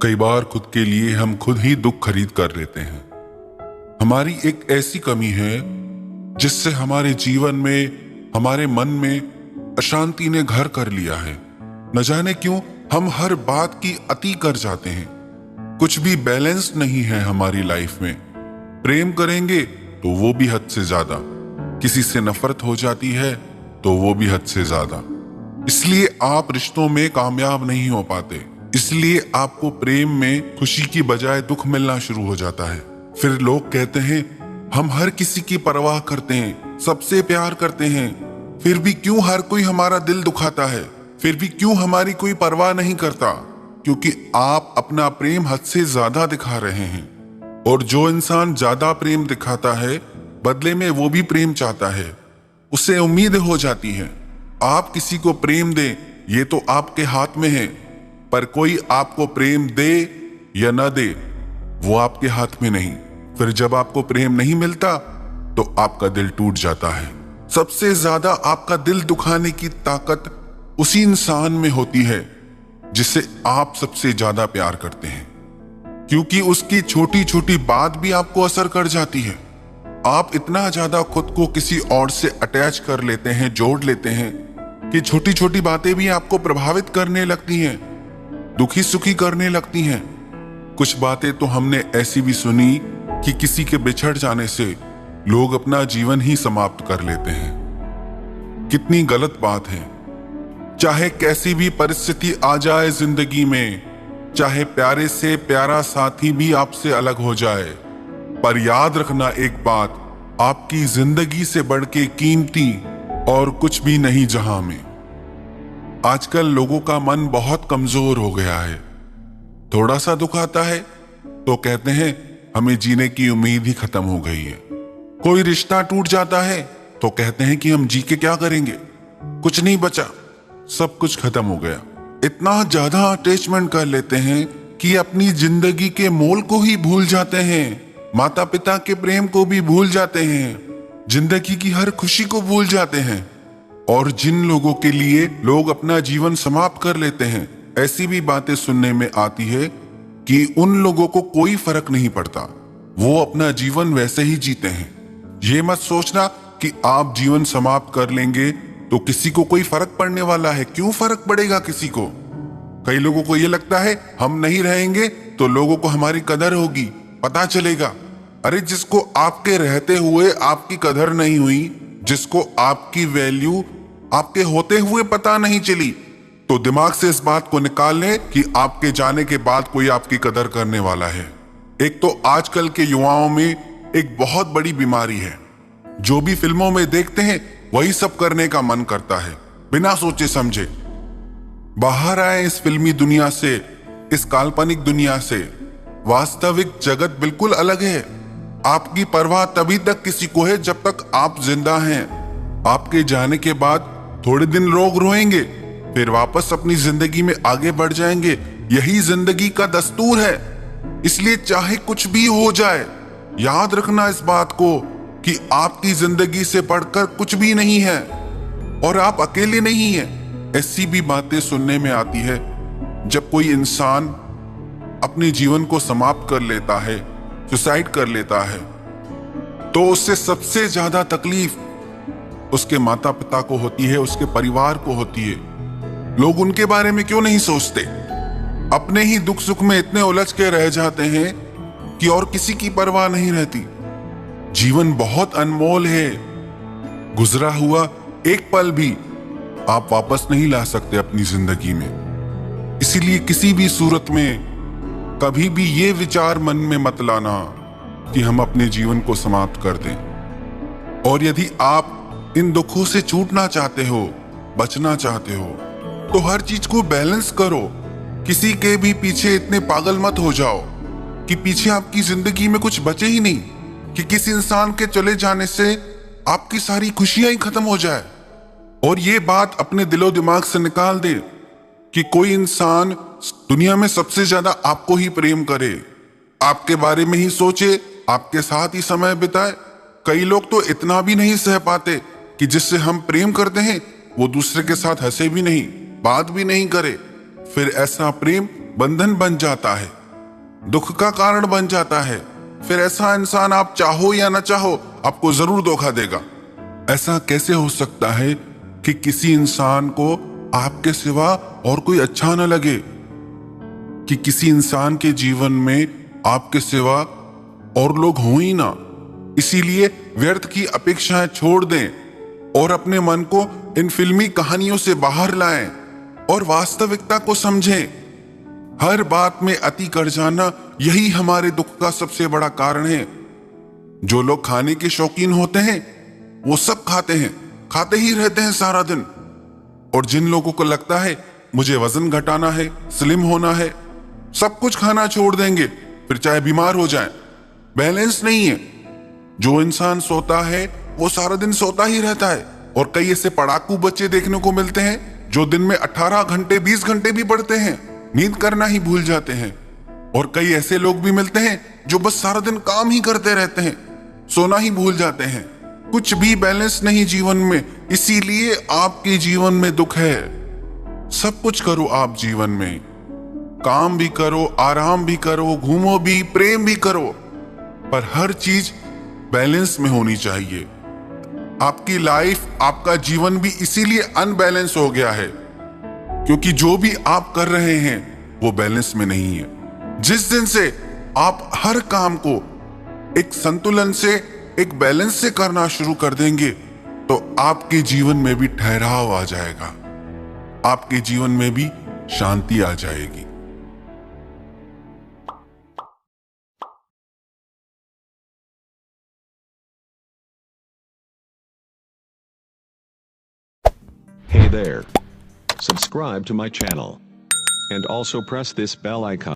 कई बार खुद के लिए हम खुद ही दुख खरीद कर लेते हैं। हमारी एक ऐसी कमी है जिससे हमारे जीवन में, हमारे मन में अशांति ने घर कर लिया है। न जाने क्यों हम हर बात की अति कर जाते हैं। कुछ भी बैलेंस नहीं है हमारी लाइफ में। प्रेम करेंगे तो वो भी हद से ज्यादा, किसी से नफरत हो जाती है तो वो भी हद से ज्यादा। इसलिए आप रिश्तों में कामयाब नहीं हो पाते। इसलिए आपको प्रेम में खुशी की बजाय दुख मिलना शुरू हो जाता है। फिर लोग कहते हैं हम हर किसी की परवाह करते हैं, सबसे प्यार करते हैं, फिर भी क्यों हर कोई हमारा दिल दुखाता है, फिर भी क्यों हमारी कोई परवाह नहीं करता। क्योंकि आप अपना प्रेम हद से ज्यादा दिखा रहे हैं। और जो इंसान ज्यादा प्रेम दिखाता है, बदले में वो भी प्रेम चाहता है। उसे उम्मीद हो जाती है आप किसी को प्रेम दें, ये तो आपके हाथ में है। पर कोई आपको प्रेम दे या न दे, वो आपके हाथ में नहीं। फिर जब आपको प्रेम नहीं मिलता तो आपका दिल टूट जाता है। सबसे ज्यादा आपका दिल दुखाने की ताकत उसी इंसान में होती है जिसे आप सबसे ज्यादा प्यार करते हैं। क्योंकि उसकी छोटी छोटी बात भी आपको असर कर जाती है। आप इतना ज्यादा खुद को किसी और से अटैच कर लेते हैं, जोड़ लेते हैं कि छोटी छोटी बातें भी आपको प्रभावित करने लगती हैं, दुखी सुखी करने लगती हैं। कुछ बातें तो हमने ऐसी भी सुनी कि किसी के बिछड़ जाने से लोग अपना जीवन ही समाप्त कर लेते हैं। कितनी गलत बात है। चाहे कैसी भी परिस्थिति आ जाए जिंदगी में, चाहे प्यारे से प्यारा साथी भी आपसे अलग हो जाए, पर याद रखना एक बात, आपकी जिंदगी से बढ़ के कीमती और कुछ भी नहीं जहां में। आजकल लोगों का मन बहुत कमजोर हो गया है। थोड़ा सा दुख आता है तो कहते हैं हमें जीने की उम्मीद ही खत्म हो गई है। कोई रिश्ता टूट जाता है तो कहते हैं कि हम जी के क्या करेंगे, कुछ नहीं बचा, सब कुछ खत्म हो गया। इतना ज्यादा अटैचमेंट कर लेते हैं कि अपनी जिंदगी के मोल को ही भूल जाते हैं, माता पिता के प्रेम को भी भूल जाते हैं, जिंदगी की हर खुशी को भूल जाते हैं। और जिन लोगों के लिए लोग अपना जीवन समाप्त कर लेते हैं, ऐसी भी बातें सुनने में आती है कि उन लोगों को कोई फर्क नहीं पड़ता, वो अपना जीवन वैसे ही जीते हैं। ये मत सोचना कि आप जीवन समाप्त कर लेंगे तो किसी को कोई फर्क पड़ने वाला है। क्यों फर्क पड़ेगा किसी को। कई लोगों को ये लगता है हम नहीं रहेंगे तो लोगों को हमारी कदर होगी, पता चलेगा। अरे जिसको आपके रहते हुए आपकी कदर नहीं हुई, जिसको आपकी वैल्यू आपके होते हुए पता नहीं चली, तो दिमाग से इस बात को निकाल लें कि आपके जाने के बाद कोई आपकी कदर करने वाला है। एक तो आजकल के युवाओं में एक बहुत बड़ी बीमारी है। जो भी फिल्मों में देखते हैं वही सब करने का मन करता है, बिना सोचे समझे। बाहर आए इस फिल्मी दुनिया से, इस काल्पनिक दुनिया से। वास्तविक जगत बिल्कुल अलग है। आपकी परवाह तभी तक किसी को है जब तक आप जिंदा हैं। आपके जाने के बाद थोड़े दिन लोग रोएंगे, फिर वापस अपनी जिंदगी में आगे बढ़ जाएंगे। यही जिंदगी का दस्तूर है। इसलिए चाहे कुछ भी हो जाए, याद रखना इस बात को कि आपकी जिंदगी से बढ़कर कुछ भी नहीं है और आप अकेले नहीं हैं। ऐसी भी बातें सुनने में आती है जब कोई इंसान अपने जीवन को समाप्त कर लेता है, सुसाइड कर लेता है, तो उससे सबसे ज्यादा तकलीफ उसके माता पिता को होती है, उसके परिवार को होती है। लोग उनके बारे में क्यों नहीं सोचते। अपने ही दुख सुख में इतने उलझ के रह जाते हैं कि और किसी की परवाह नहीं रहती। जीवन बहुत अनमोल है। गुजरा हुआ एक पल भी आप वापस नहीं ला सकते अपनी जिंदगी में। इसीलिए किसी भी सूरत में कभी भी ये विचार मन में मत लाना कि हम अपने जीवन को समाप्त कर दें। और यदि आप इन दुखों से छूटना चाहते हो, बचना चाहते हो, तो हर चीज को बैलेंस करो। किसी के भी पीछे इतने पागल मत हो जाओ कि पीछे आपकी जिंदगी में कुछ बचे ही नहीं, कि किसी इंसान के चले जाने से आपकी सारी खुशियां ही खत्म हो जाए। और ये बात अपने दिलो दिमाग से निकाल दे कि कोई इंसान दुनिया में सबसे ज्यादा आपको ही प्रेम करे, आपके बारे में ही सोचे, आपके साथ ही समय बिताए। कई लोग तो इतना भी नहीं सह पाते कि जिससे हम प्रेम करते हैं वो दूसरे के साथ हंसे भी नहीं, बात भी नहीं करे। फिर ऐसा प्रेम बंधन बन जाता है, दुख का कारण बन जाता है, फिर ऐसा इंसान आप चाहो या ना चाहो आपको जरूर धोखा देगा। ऐसा कैसे हो सकता है कि किसी इंसान को आपके सिवा और कोई अच्छा न लगे, कि किसी इंसान के जीवन में आपके सिवा और लोग हो ही ना। इसीलिए व्यर्थ की अपेक्षाएं छोड़ दें और अपने मन को इन फिल्मी कहानियों से बाहर लाएं और वास्तविकता को समझें। हर बात में अति कर जाना यही हमारे दुख का सबसे बड़ा कारण है। जो लोग खाने के शौकीन होते हैं वो सब खाते हैं, खाते ही रहते हैं सारा दिन। और जिन लोगों को लगता है मुझे वजन घटाना है, स्लिम होना है, सब कुछ खाना छोड़ देंगे फिर चाहे बीमार हो जाएं। बैलेंस नहीं है। जो इंसान सोता है वो सारा दिन सोता ही रहता है। और कई ऐसे पढ़ाकू बच्चे देखने को मिलते हैं जो दिन में 18 घंटे 20 घंटे भी पढ़ते हैं, नींद करना ही भूल जाते हैं। और कई ऐसे लोग भी मिलते हैं जो बस सारा दिन काम ही करते रहते हैं, सोना ही भूल जाते हैं। कुछ भी बैलेंस नहीं जीवन में, इसीलिए आपके जीवन में दुख है। सब कुछ करो आप जीवन में, काम भी करो, आराम भी करो, घूमो भी, प्रेम भी करो, पर हर चीज बैलेंस में होनी चाहिए। आपकी लाइफ, आपका जीवन भी इसीलिए अनबैलेंस हो गया है क्योंकि जो भी आप कर रहे हैं वो बैलेंस में नहीं है। जिस दिन से आप हर काम को एक संतुलन से, एक बैलेंस से करना शुरू कर देंगे तो आपके जीवन में भी ठहराव आ जाएगा, आपके जीवन में भी शांति आ जाएगी। Hey there. Subscribe to my channel. And also press this bell icon.